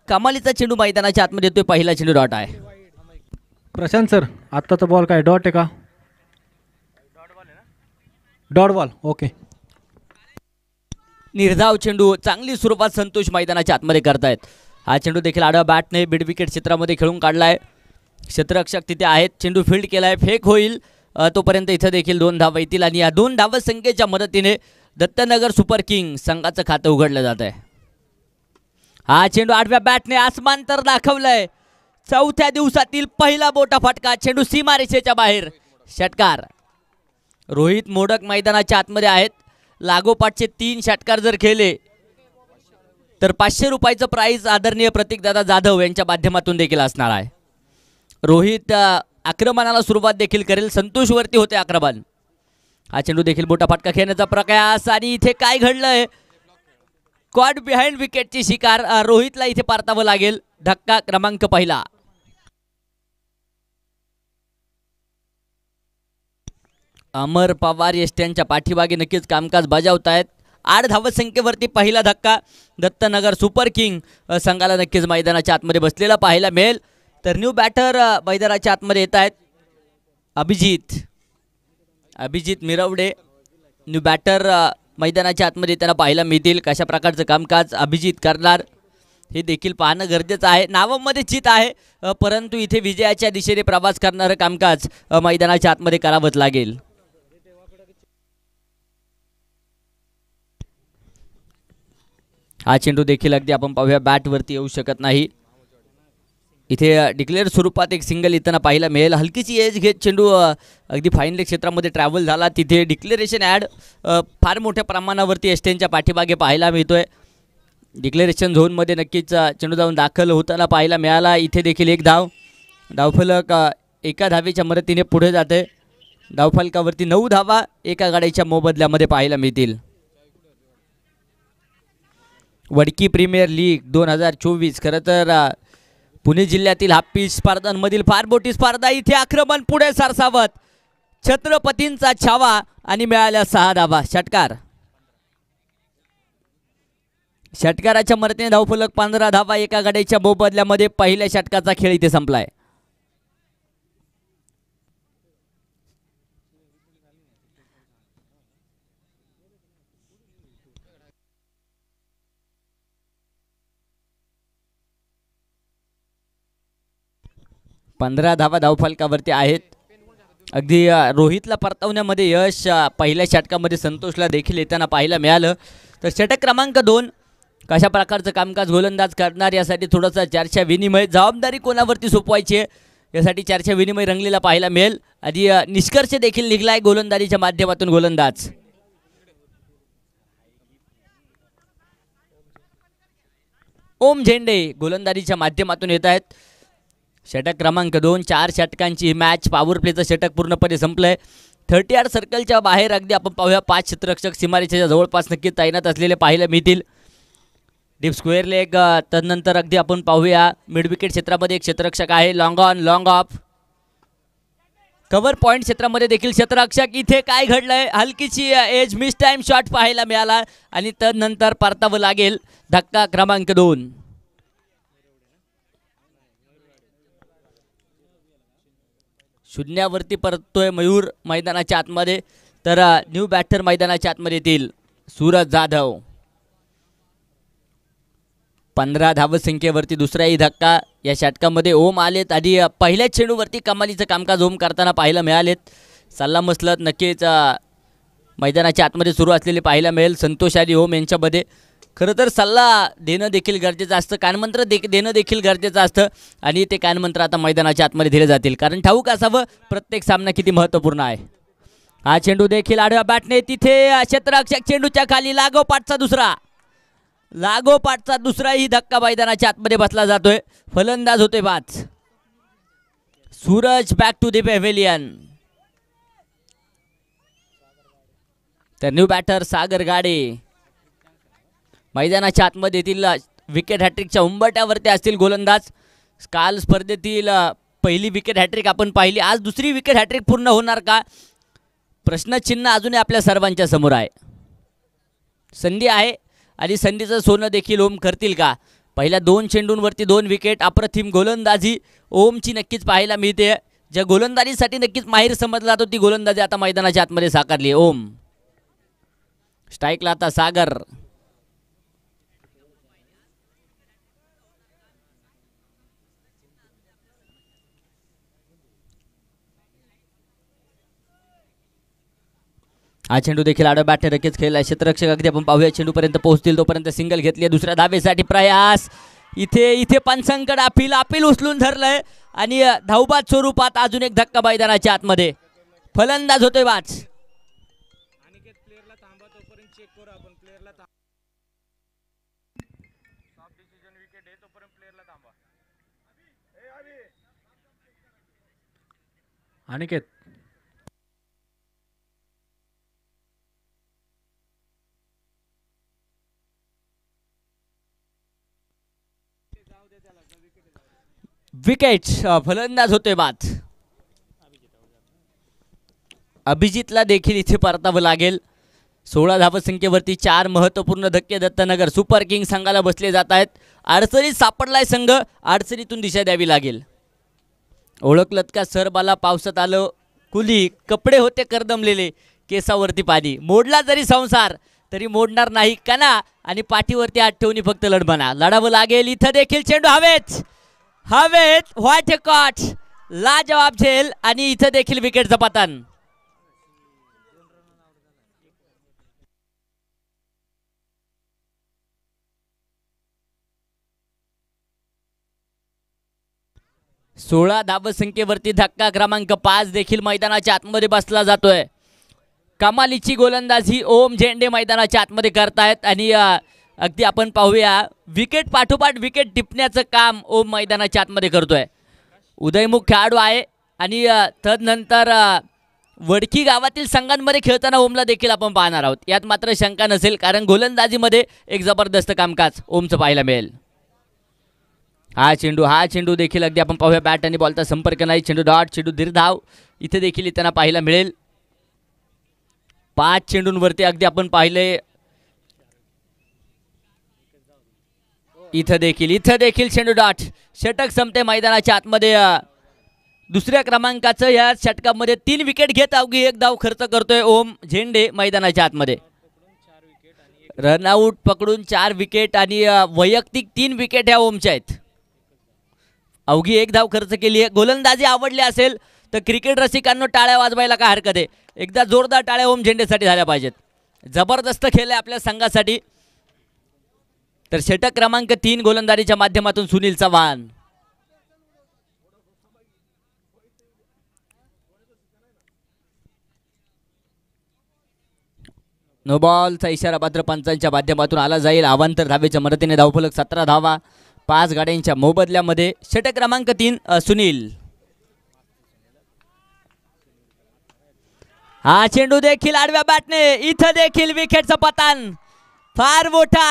कमालीचा चेंडू मैदानाच्या आतमध्ये येतोय, पहिला चेंडू डॉट आहे. प्रशांत सर, आत्ताचा बॉल काय डॉट आहे का? Dot ball, okay. निर्धाव चेंडू, चांगली सुरुवात संतोष मैदानाच्या आतमध्ये करतायत. हा चेंडू देखील आडव्या बॅटने मिड विकेट क्षेत्रामध्ये खेळून काढलाय. क्षेत्ररक्षक तिथे आहेत, चेंडू फील्ड केलाय, फेक होईल तोपर्यंत इथं देखील 2 धावा येतील आणि या 2 धावा संख्येच्या मदतीने दत्तनगर सुपर किंग संघाचं खातं उघडलं जात आहे. हा चेंडू आडव्या बॅटने आसमांतर दाखवलंय. चौथ्या दिवसातील पहिला मोठा फटका, चेंडू सीमारेषेच्या बाहेर. षटकार. रोहित मोडक मैदानाच्या आतमध्ये आहेत. लागोपाठचे 3 षटकार जर खेळले तर 500 रुपयाचं प्राइज आदरणीय प्रतीकदादा जाधव यांच्या माध्यमातून देखील असणार आहे. रोहित आक्रमणाला सुरुवात देखील करेल, संतोषवरती होते आक्रमण. हा चेंडू देखील मोठा फटका खेळण्याचा प्रयास आणि इथे काय घडलंय, कॉट बिहाइंड विकेटची शिकार. रोहितला इथे परतावं लागेल. धक्का क्रमांक पहिला. अमर पवार यष्ट्यांच्या पाठीमागे नक्कीच कामकाज बजावतायत. 8 धावसंख्येवरती पहिला धक्का दत्तनगर सुपर किंग संघाला नक्कीच मैदानाच्या आतमध्ये बसलेला पाहायला मिळेल. तर न्यू बॅटर मैदानाच्या आतमध्ये येत आहेत. अभिजित मिरवडे न्यू बॅटर मैदानाच्या आतमध्ये त्यांना पाहायला मिळतील. कशा प्रकारचं कामकाज अभिजित करणार हे देखील पाहणं गरजेचं आहे. नावामध्ये चित आहे, परंतु इथे विजयाच्या दिशेने प्रवास करणारं कामकाज मैदानाच्या आतमध्ये करावंच लागेल. हा चेंडू देखील अगदी आपण पाहूया बॅटवरती येऊ शकत नाही. इथे डिक्लेअर स्वरूपात एक सिंगल इथं पाहायला मिळेल. हलकीची एज घेत चेंडू अगदी फाईन लेग क्षेत्रामध्ये ट्रॅव्हल झाला. तिथे डिक्लेरेशन ॲड फार मोठ्या प्रमाणावरती एस्टेनच्या पाठीमागे पाहायला मिळतोय. डिक्लेरेशन झोनमध्ये नक्कीच चेंडू जाऊन दाखल होताना पाहायला मिळाला. इथे देखील एक धावफलक एका धावेच्या मदतीने पुढे जाते. धावफलकावरती 9 धावा एका गाड्याच्या मोबदल्यामध्ये पाहायला मिळतील. वडकी प्रीमियर लीग 2024 खरं तर पुणे जिल्ह्यातील हापी स्पर्धांमधील फार मोठी स्पर्धा. इथे आक्रमण पुढे सरसावत छत्रपतींचा छावा आणि मिळाल्या 6 धावा. षटकाराच्या मदतीने धावफलक 15 धावा एका गाड्याच्या मोबदल्यामध्ये पहिल्या षटकाचा खेळ इथे संपलाय. पंधरा धावा धावफलकावरती आहेत. अगदी रोहितला परतवण्यामध्ये यश पहिल्या षटकामध्ये संतोषला देखील येताना पाहायला मिळालं. तर षटक क्रमांक 2 कशा प्रकारचं कामकाज गोलंदाज करणार यासाठी थोडासा चर्चा विनिमय, जबाबदारी कोणावरती सोपवायची यासाठी चर्चा विनिमय रंगलेला पाहायला मिळेल. आधी निष्कर्ष देखील निघलाय गोलंदाजीच्या माध्यमातून. गोलंदाज ओम झेंडे गोलंदाजीच्या माध्यमातून येत आहेत. षटक क्रमांक 2 4 षटकांची मॅच. पॉवर प्लेचं षटक पूर्णपणे संपलंय. 30 सर्कलच्या बाहेर अगदी आपण पाहूया 5 क्षेत्ररक्षक सीमारेषेच्या जवळपास नक्की तैनात असलेले पाहायला मिळतील. डीप स्क्वेअर लेग, तदनंतर अगदी आपण पाहूया मिड विकेट क्षेत्रामध्ये एक क्षेत्ररक्षक आहे. Long on long of. Cover point क्षेत्रामध्ये देखील क्षेत्ररक्षक. इथे काय घडलंय, हलकीची एज मिस टाइम शॉट पाहायला मिळाला आणि तदनंतर परतावं लागेल. धक्का क्रमांक 2. शून्यावरती परततोय मयूर मैदानाच्या आतमध्ये. तर न्यू बॅटर मैदानाच्या आतमध्ये येतील सूरज जाधव. 15 धावसंख्येवरती दुसराही धक्का या षटकामध्ये. ओम आलेत. आधी पहिल्याच चेंडूवरती कमालीचं कामकाज ओम करताना पाहायला मिळालेत. सल्ला मसलत नक्कीच मैदानाच्या आतमध्ये सुरू असलेले पाहायला मिळेल. संतोष आणि ओम यांच्यामध्ये खरं तर सल्ला देणं देखील गरजेचं असतं, कानमंत्र देणं देखील गरजेचं असतं आणि ते कानमंत्र आता मैदानाच्या आतमध्ये दिले जातील, कारण ठाऊक असावं प्रत्येक सामना किती महत्त्वपूर्ण आहे. हा चेंडू देखील आडव्या बॅटने तिथे क्षेत्ररक्षक चेंडूच्या खाली. लागोपाठचा दुसराही धक्का मैदानाच्या आतमध्ये बसला जातोय. फलंदाज होते 5. Suraj back to the pavilion. तर न्यू बॅटर सागर गाडे मैदानाच्या आतमध्ये येथील. विकेट हॅट्रिकच्या उंबरट्यावरती असतील गोलंदाज. काल स्पर्धेतील पहिली विकेट हॅट्रिक आपण पाहिली, आज दुसरी विकेट हॅट्रिक पूर्ण होणार का, प्रश्नचिन्ह अजूनही आपल्या सर्वांच्या समोर आहे. संधी आहे आणि संधीचं सोनं देखील ओम करतील का, पहिल्या 2 चेंडूंवरती 2 विकेट. अप्रतिम गोलंदाजी ओमची नक्कीच पाहायला मिळते. ज्या गोलंदाजीसाठी नक्कीच माहीर समजला जातो ती गोलंदाजी आता मैदानाच्या आतमध्ये साकारली. ओम स्ट्राईकला आता सागर. हा चेंडू देखील आडव्या बॅटने नक्कीच खेळला. क्षेत्ररक्षक अगदी आपण पाहूया चेंडूपर्यंत पोहोचतील तोपर्यंत सिंगल घेतली. दुसऱ्या धावेसाठी प्रयास. इथे पंचांकड अपील उचलून धरलंय आणि धावबाद स्वरूपात अजून एक धक्का मैदानाच्या आतमध्ये. फलंदाज होतोय बाज. अनिकेत विकेट. फलंदाज होतोय बाद. अभिजितला देखील इथे परतावं लागेल. 16 धावसंख्येवरती 4 महत्त्वपूर्ण धक्के दत्तनगर सुपर किंग संघाला बसले जात आहेत. अडचणीत सापडलाय संघ. अडचणीतून दिशा द्यावी लागेल. ओळखलत का सरबाला पावसात आलं कुली. कपडे होते करदमलेले केसावरती पाणी. मोडला जरी संसार तरी मोडणार नाही कणा. आणि पाठीवरती हात ठेवून फक्त लढबना. लढावं लागेल. इथं देखील चेंडू हवेत. व्हाईट कॉट लाजवाब झेल. आणि इथं देखील विकेटचं पतन. सोळा धावसंख्येवरती धक्का क्रमांक 5 देखील मैदानाच्या आतमध्ये बसला जातोय. कमालीची गोलंदाजी ओम झेंडे मैदानाच्या आतमध्ये करतायत. आणि अगदी आपण पाहूया विकेट पाठोपाठ विकेट टिपण्याचं काम ओम मैदानाच्या आतमध्ये करतोय. उदयमुख खेळाडू आहे. आणि तदनंतर वडकी गावातील संघांमध्ये खेळताना ओमला देखील आपण पाहणार आहोत. यात मात्र शंका नसेल कारण गोलंदाजीमध्ये एक जबरदस्त कामकाज ओमचं पाहायला मिळेल. हा चेंडू देखील अगदी आपण पाहूया बॅट आणि बॉलचा संपर्क नाही. चेंडू डॉट. चेंडू दीर्घधाव इथे देखील त्यांना पाहायला मिळेल. 5 चेंडूंवरती अगदी आपण पाहिले. इथं देखील चेंडू डॉट. षटक संपते मैदानाच्या आतमध्ये. दुसऱ्या क्रमांकाचं या षटकामध्ये 3 विकेट घेत अवघी 1 धाव खर्च करतोय ओम झेंडे मैदानाच्या आतमध्ये. रनआउट पकडून 4 विकेट आणि वैयक्तिक 3 विकेट ह्या ओमच्या आहेत. अवघी 1 धाव खर्च केली आहे. गोलंदाजी आवडली असेल तर क्रिकेट रसिकांना टाळ्या वाजवायला काय हरकत आहे. एकदा जोरदार टाळ्या ओम झेंडेसाठी झाल्या पाहिजेत. जबरदस्त खेळ आहे आपल्या संघासाठी. तर षटक क्रमांक 3 गोलंदाजीच्या माध्यमातून सुनील चव्हाण. नो बॉलचा इशारा पात्र पंचांच्या माध्यमातून आला जाईल. अवांतर धावेच्या मदतीने धावफलक 17 धावा 5 गाड्यांच्या मोबदल्यामध्ये. षटक क्रमांक 3 सुनील. हा चेंडू देखील आडव्या बॅटने. इथं देखील विकेटचं पतन. फार मोठा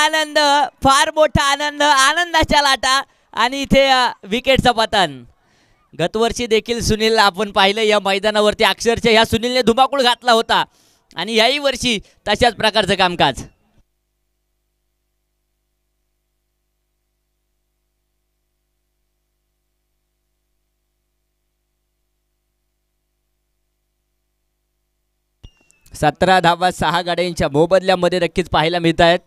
आनंद आनंदाच्या लाटा. आणि इथे विकेटचं पतन. गतवर्षी देखील सुनीलला आपण पाहिलं या मैदानावरती अक्षरशः ह्या सुनीलने धुमाकूळ घातला होता. आणि याही वर्षी तशाच प्रकारचं कामकाज. सतरा धावा 6 गाड्यांच्या मोबदल्यामध्ये नक्कीच पाहायला मिळत आहेत.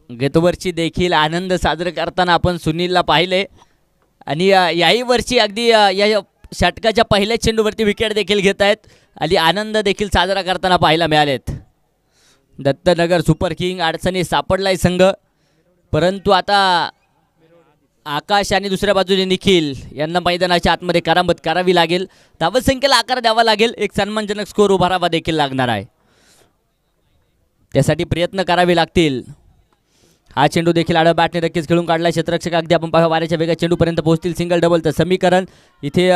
गतवर्षी देखील आनंद साजरा करताना आपण सुनीलला पाहिले. आणि याही वर्षी अगदी या षटकाच्या पहिल्या चेंडूवरती विकेट देखील घेत आहेत. आणि आनंद देखील साजरा करताना पाहायला मिळालेत. दत्तनगर सुपर किंग अडचणी सापडलाय संघ. परंतु आता आकाश आणि दुसऱ्या बाजूने निखिल यांना मैदानाच्या आतमध्ये करामत करावी लागेल. धावसंख्येला आकार द्यावा लागेल. एक सन्मानजनक स्कोर उभारावा देखील लागणार आहे. त्यासाठी प्रयत्न करावे लागतील. हा चेंडू देखील आडव्या बॅटने नक्कीच खेळून काढला. क्षेत्ररक्षक अगदी आपण पाहूया वाऱ्याच्या वेगात चेंडूपर्यंत पोहोचतील. सिंगल डबलचं समीकरण. इथे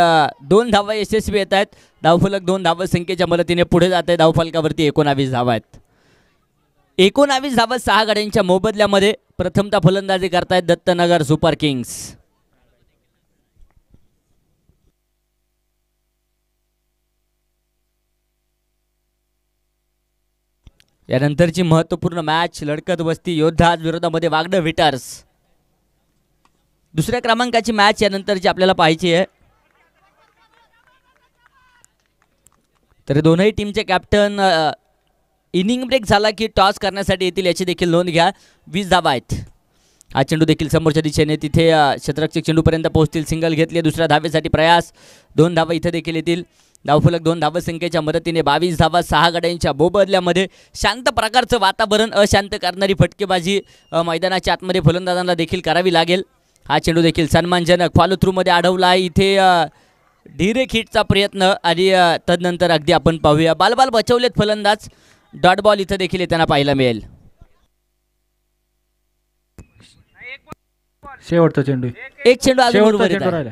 2 धावा यशस्वी येत आहेत. धावफलक 2 धावसंख्येच्या मदतीने पुढे जात आहे. धावफलकावरती 19 धावा आहेत. 19 धावा 6 गाड्यांच्या मोबदल्यामध्ये. प्रथमतः फलंदाजी करतायत दत्तनगर सुपर किंग्स. यानंतरची महत्त्वपूर्ण मॅच लढकत वस्ती योद्धा विरोधामध्ये वागड विटर्स. दुसऱ्या क्रमांकाची मॅच यानंतरची आपल्याला पाहायची आहे. तर दोनही टीमचे कॅप्टन इनिंग ब्रेक झाला की टॉस करण्यासाठी येतील याची देखील नोंद घ्या. 20 धावा आहेत. हा चेंडू देखील समोरच्या दिशेने तिथे क्षेत्ररक्षक चेंडूपर्यंत पोहोचतील. सिंगल घेतली दुसऱ्या धावेसाठी प्रयास. 2 धावा इथे देखील येतील. धावफलक 2 धावसंख्येच्या मदतीने 22 धावा 6 गड्यांच्या मोबदल्यामध्ये. शांत प्रकारचं वातावरण अशांत करणारी फटकेबाजी मैदानाच्या आतमध्ये फलंदाजांना देखील करावी लागेल. हा चेंडू देखील सन्मानजनक फॉलो थ्रूमध्ये अडवला आहे. इथे डिरेक्ट हिटचा प्रयत्न आणि तदनंतर अगदी आपण पाहूया बालबाल बचवलेत फलंदाज. डॉट बॉल इथं देखील येताना पाहायला मिळेल. शेवटचा चेंडू एक चेंडू अजून उर्वरित आहे. राहिला.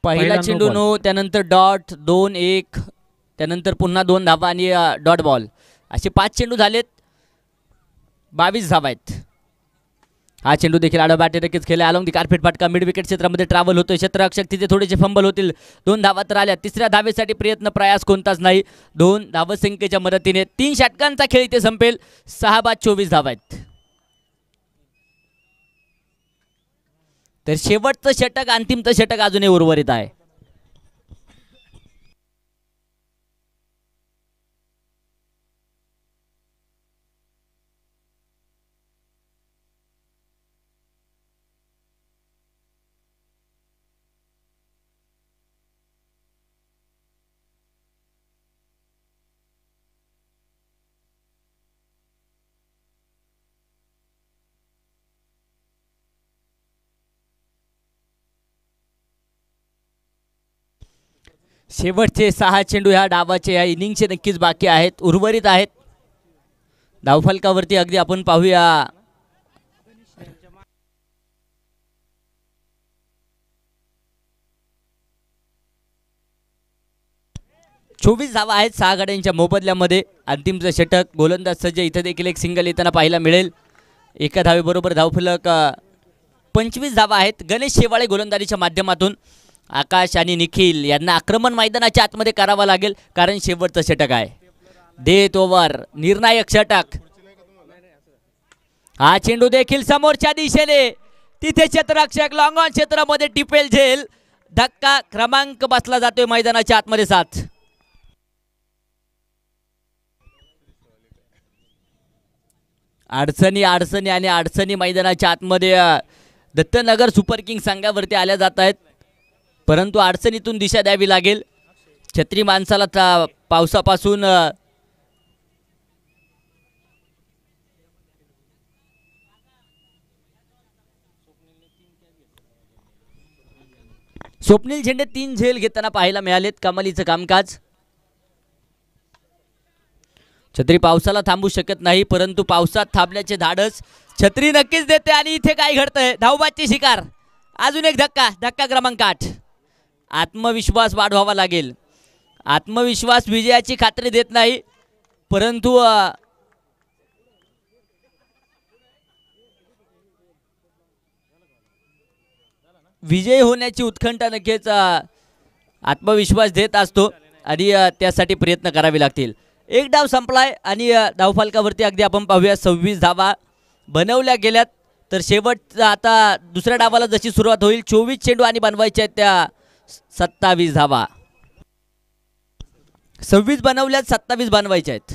पहिला चेंडू नो, त्यानंतर डॉट 2-1, त्यानंतर पुन्हा 2 धावा आणि डॉट बॉल. असे 5 चेंडू झालेत. 22 धावा आहेत. हा चेंडू देखील आडवा बॅट नक्कीच खेळला. अलॉंग दी कार्पेट फाटका मिड विकेट क्षेत्रामध्ये ट्रॅव्हल होतोय. क्षेत्ररक्षक तिथे थोडेसे फंबल होतील. 2 धावा तर आल्या. तिसऱ्या धावेसाठी प्रयत्न प्रयास कोणताच नाही. 2 धावसंख्येच्या मदतीने 3 षटकांचा खेळ इथे संपेल. 6 बाद 24 धावा आहेत. तर शेवटचं षटक अंतिमचं षटक अजूनही उर्वरित आहे. शेवटचे 6 चेंडू ह्या डावाचे या इनिंगचे नक्कीच बाकी आहेत, उर्वरित आहेत. धावफलकावरती अगदी आपण पाहूया. चोवीस धावा आहेत 6 गड्यांच्या मोबदल्यामध्ये. अंतिमचं षटक गोलंदाज सज्ज. इथं देखील एक सिंगल येताना पाहायला मिळेल. एका धावेबरोबर धावफलक 25 धावा आहेत. गणेश शेवाळे गोलंदाजीच्या माध्यमातून. आकाश आणि निखिल यांना आक्रमण मैदानाच्या आतमध्ये करावं लागेल, कारण शेवटचं षटक आहे. देत ओव्हर, निर्णायक षटक. हा चेंडू देखील समोरच्या दिशेने. तिथे क्षेत्ररक्षक लॉंग ऑन क्षेत्रामध्ये टिपेल झेल. धक्का क्रमांक बसला जातोय मैदानाच्या आतमध्ये 7. अडचणी अडचणी आणि अडचणी मैदानाच्या आतमध्ये दत्तनगर सुपर किंग संघावरती आल्या जात आहेत, परंतु अडचणीतून दिशा द्यावी लागेल. छत्री माणसाला पावसापासून स्वप्नील झेंडे 3 झेल घेताना पाहायला मिळालेत. कमालीचं कामकाज. छत्री पावसाला थांबू शकत नाही, परंतु पावसात थांबण्याचे धाडस छत्री नक्कीच देते. आणि इथे काय घडतंय? धावबादची शिकार. अजून एक धक्का. धक्का क्रमांक 8. आत्मविश्वास वाढवावा लागेल. आत्मविश्वास विजयाची खात्री देत नाही, परंतु विजय होण्याची उत्कंठा नक्कीच आत्मविश्वास देत असतो आणि त्यासाठी प्रयत्न करावे लागतील. एक डाव संपलाय आणि धावफलकावरती अगदी आपण पाहूया 26 धावा बनवल्या गेल्यात. तर शेवट आता दुसऱ्या डावाला जशी सुरुवात होईल 24 चेंडू आणि बनवायचे आहेत त्या 27 धावा. 26 बनवल्यात, 27 बनवायचे आहेत.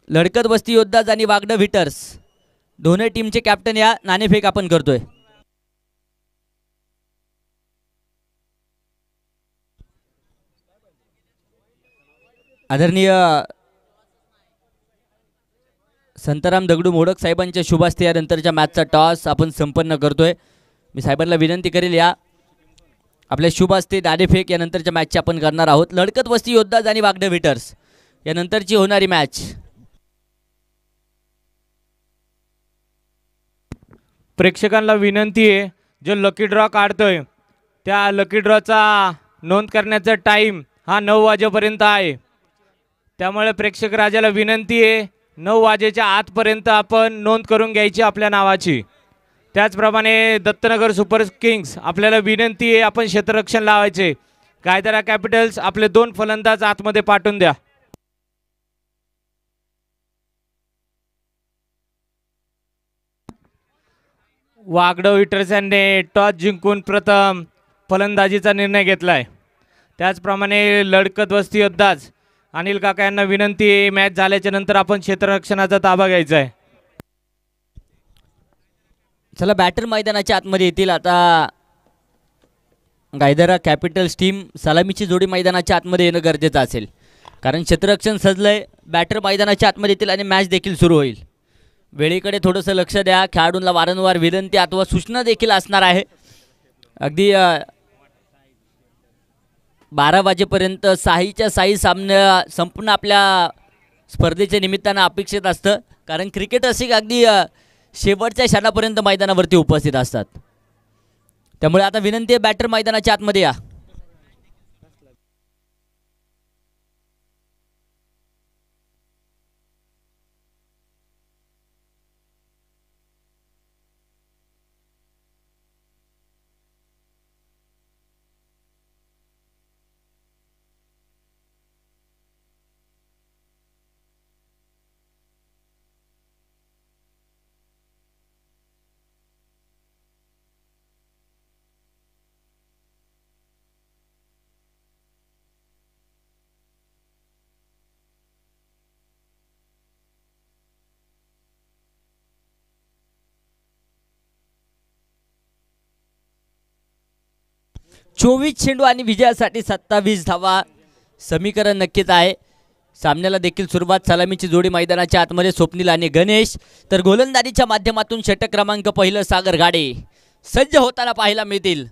लढकत वस्ती योद्धाज आणि वागड हिटर्स दोन्ही टीमचे कॅप्टन या नाणेफेक आपण करतोय. आदरणीय संताराम दगडू मोडक साहेबांच्या शुभ हस्ते यानंतरच्या मॅचचा टॉस आपण संपन्न करतोय. मी साहेबांना विनंती करेल या आपल्या शुभ हस्ते नाणेफेक यानंतरच्या मॅचची आपण करणार आहोत. लढकत वस्ती योद्धाज आणि वागड हिटर्स यानंतरची होणारी मॅच. प्रेक्षकांना विनंती आहे, जो लकी ड्रॉ काढतोय त्या लकी ड्रॉचा नोंद करण्याचा टाईम हा 9 वाजेपर्यंत आहे. त्यामुळे प्रेक्षक राजाला विनंती आहे 9 वाजेच्या आतपर्यंत आपण नोंद करून घ्यायची आपल्या नावाची. त्याचप्रमाणे दत्तनगर सुपर किंग्स आपल्याला विनंती आहे आपण क्षेत्ररक्षण लावायचे. कायदरा कॅपिटल्स आपले 2 फलंदाज आतमध्ये पाठवून द्या. वागडो विटर्स यांनी टॉस जिंकून प्रथम फलंदाजीचा निर्णय घेतलाय. त्याचप्रमाणे लढकत वस्ती योद्धाच अनिल काका यांना विनंती आहे, मॅच झाल्याच्या नंतर आपण क्षेत्ररक्षणाचा ताबा घ्यायचा आहे. चला बॅटर मैदानाच्या आतमध्ये येतील. आता गायदरा कॅपिटल्स टीम सलामीची जोडी मैदानाच्या आतमध्ये येणं गरजेचं असेल, कारण क्षेत्ररक्षण सजलंय. बॅटर मैदानाच्या आतमध्ये येतील आणि मॅच देखील सुरू होईल. वेळेकडे थोडंसं लक्ष द्या. खेळाडूंना वारंवार विनंती अथवा सूचना देखील असणार आहे. अगदी 12 वाजेपर्यंत साईच्या साई सामना संपूर्ण आपल्या स्पर्धेच्या निमित्तानं अपेक्षित असतं, कारण क्रिकेट रसिक अगदी शेवटच्या क्षणापर्यंत मैदानावरती उपस्थित असतात. त्यामुळे आता विनंती आहे, बॅटर मैदानाच्या आतमध्ये या. चोवीस चेंडू आणि विजयासाठी 27 धावा समीकरण नक्कीच आहे. सामन्याला देखील सुरुवात सलामीची जोडी मैदानाच्या आतमध्ये स्वप्नील आणि गणेश, तर गोलंदाजीच्या माध्यमातून षटक क्रमांक पहिलं सागर गाडे सज्ज होताना पाहायला मिळतील.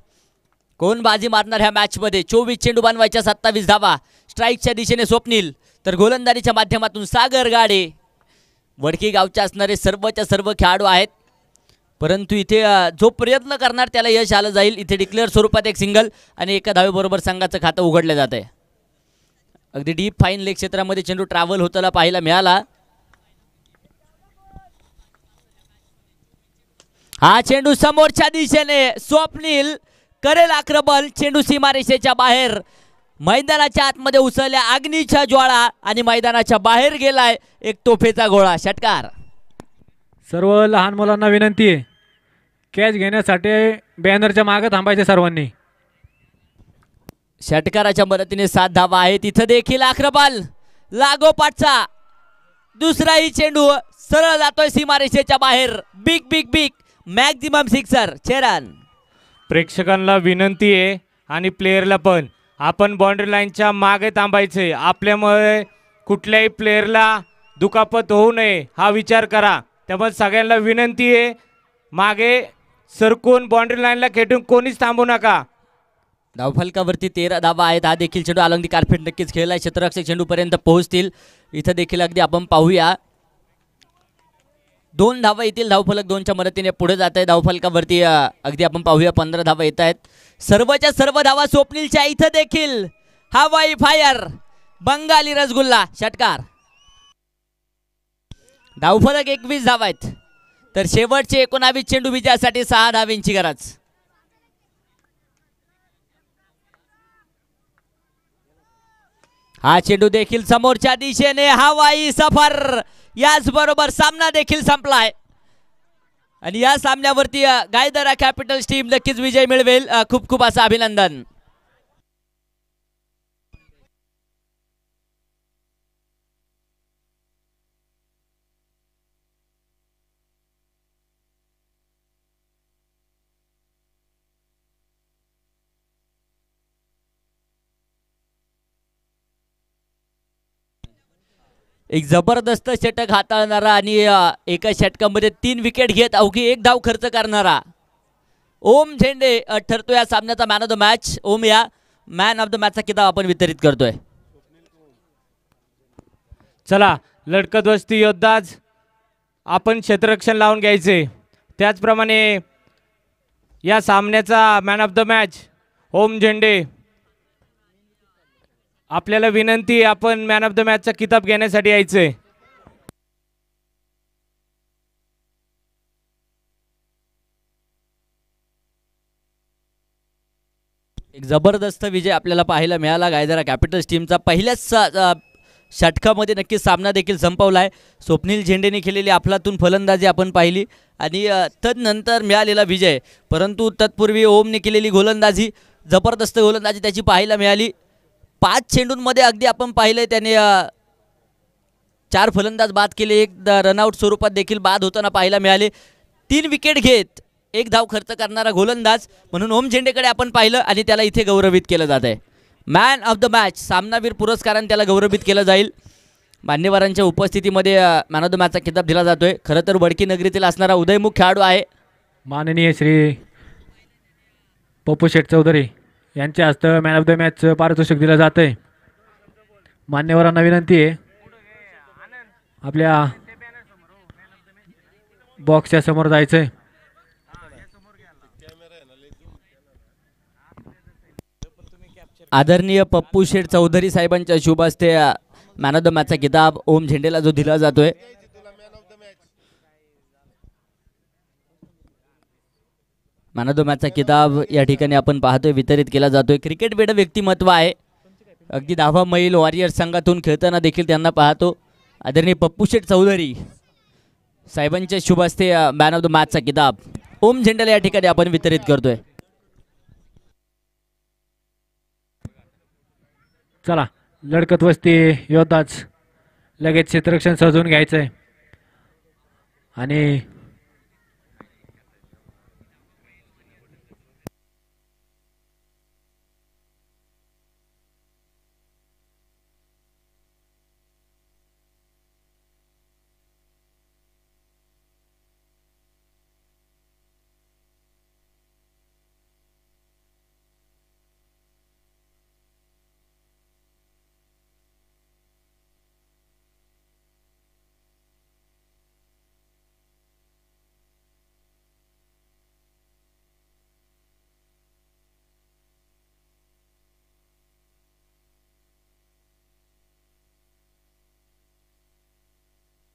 कोण बाजी मारणार ह्या मॅचमध्ये? 24 चेंडू बनवायच्या 27 धावा. स्ट्राईकच्या दिशेने स्वप्नील, तर गोलंदाजीच्या माध्यमातून सागर गाडे. वडकी गावचे असणारे सर्वच्या सर्व खेळाडू आहेत, परंतु इथे जो प्रयत्न करणार त्याला यश आलं जाईल. इथे डिक्लेअर स्वरूपात एक सिंगल आणि एका धावेबरोबर संघाचं खातं उघडलं जात आहे. अगदी डीप फाईन लेग क्षेत्रामध्ये चेंडू ट्रॅव्हल होताना पाहायला मिळाला. हा चेंडू समोरच्या दिशेने स्वप्नील करेल आक्रमण. चेंडू सीमारेषेच्या बाहेर, मैदानाच्या आतमध्ये उसळल्या अग्नीच्या ज्वाळा आणि मैदानाच्या बाहेर गेलाय एक तोफेचा गोळा. षटकार. सर्व लहान मुलांना विनंती आहे, कॅच घेण्यासाठी बॅनरच्या मागे थांबायचे सर्वांनी. षटकाराच्या मदतीने 7 धावा आहेत. इथं देखील आक्रमण लागोपाठचा दुसराही चेंडू सरळ जातोय सीमारेषेच्या बाहेर. Big big big maximum sixer. Cheran. प्रेक्षकांना विनंती आहे आणि प्लेयरला पण, आपण बाउंड्री लाईनच्या मागे थांबायचे. आपल्यामुळे कुठल्याही प्लेयरला दुखापत होऊ नये हा विचार करा. त्यामुळे सगळ्यांना विनंती आहे, मागे सरकून बाउंड्री लाईनला खेटून कोणीच थांबू नका. धावफलकावरती 13 धावा आहेत. हा देखील चेंडू अलंगी कार्पेट नक्कीच खेळलाय. क्षेत्ररक्षक चेंडूपर्यंत पोहोचतील. इथं देखील अगदी आपण पाहूया 2 धावा येतील. धावफलक 2च्या मदतीने पुढे जात आहे. धावफलकावरती अगदी आपण पाहूया 15 धावा येत आहेत. सर्वच्या सर्व धावा स्वप्नीलच्या. इथं देखील हवाई फायर बंगाली रसगुल्ला. षटकार. धावफलक 21 धावा आहेत, तर शेवटचे 19 चेंडू विजयासाठी 6 धावांची गरज. हा चेंडू देखील समोरच्या दिशेने हवाई सफर. याचबरोबर सामना देखील संपलाय आणि या सामन्यावरती गायदरा कॅपिटल्स टीम नक्कीच विजय मिळवेल. खूप खूप असं अभिनंदन. एक जबरदस्त षटक हाताळणारा आणि एका षटकामध्ये 3 विकेट घेत अवघी 1 धाव खर्च करणारा ओम झेंडे ठरतो या सामन्याचा मॅन ऑफ द मॅच. ओम या मॅन ऑफ द मॅचचा किताब आपण वितरित करतोय. चला लढकत वस्ती योद्धाच आपण क्षेत्ररक्षण लावून घ्यायचे. त्याचप्रमाणे या सामन्याचा मॅन ऑफ द मॅच ओम झेंडे. आपल्याला विनंती, आपण मॅन ऑफ द मॅचचा किताब घेण्यासाठी यायचंय. एक जबरदस्त विजय आपल्याला पाहायला मिळाला गायदरा कॅपिटल्स टीमचा. पहिल्याच षटकामध्ये नक्कीच सामना देखील संपवला आहे. स्वप्नील झेंडेने केलेली अफलातून फलंदाजी आपण पाहिली आणि तदनंतर मिळालेला विजय. परंतु तत्पूर्वी ओमने केलेली गोलंदाजी, जबरदस्त गोलंदाजी त्याची पाहायला मिळाली. 5 चेंडूंमध्ये अगदी आपण पाहिलं त्याने 4 फलंदाज बाद केले, एक रनआउट स्वरूपात देखील बाद होताना पाहायला मिळाले. 3 विकेट घेत 1 धाव खर्च करणारा गोलंदाज म्हणून ओम झेंडेकडे आपण पाहिलं आणि त्याला इथे गौरवित केलं जात आहे. मॅन ऑफ द मॅच, सामनावीर पुरस्काराने त्याला गौरवित केलं जाईल. मान्यवरांच्या उपस्थितीमध्ये मॅन ऑफ द मॅचचा खिताब दिला जातोय. खरं तर वडकी नगरीतील असणारा उदयमुख खेळाडू आहे. माननीय श्री पप्पू शेठ चौधरी यांच्या हस्ते मॅन ऑफ द मॅचचं पारितोषिक दिलं जातं आहे. मान्यवरांना विनंती आहे आपल्या बॉक्सच्या समोर जायचं आहे. आदरणीय पप्पू शेठ चौधरी साहेबांच्या शुभ हस्ते मॅन ऑफ द मॅचचा किताब ओम झेंडेला जो दिला जातोय. मॅन ऑफ द मॅचचा किताब या ठिकाणी आपण पाहतोय वितरित केला जातोय. क्रिकेट वेड व्यक्तिमत्व आहे, अगदी 10 मैल वॉरियर संघातून खेळताना देखील त्यांना पाहतो. आदरणीय पप्पू शेठ चौधरी साहेबांच्या शुभ हस्ते मॅन ऑफ द मॅचचा किताब ओम झेंडेला या ठिकाणी आपण वितरित करतोय. चला, लढकत वस्ती योद्धाच लगेच क्षेत्ररक्षण सजवून घ्यायचं आहे आणि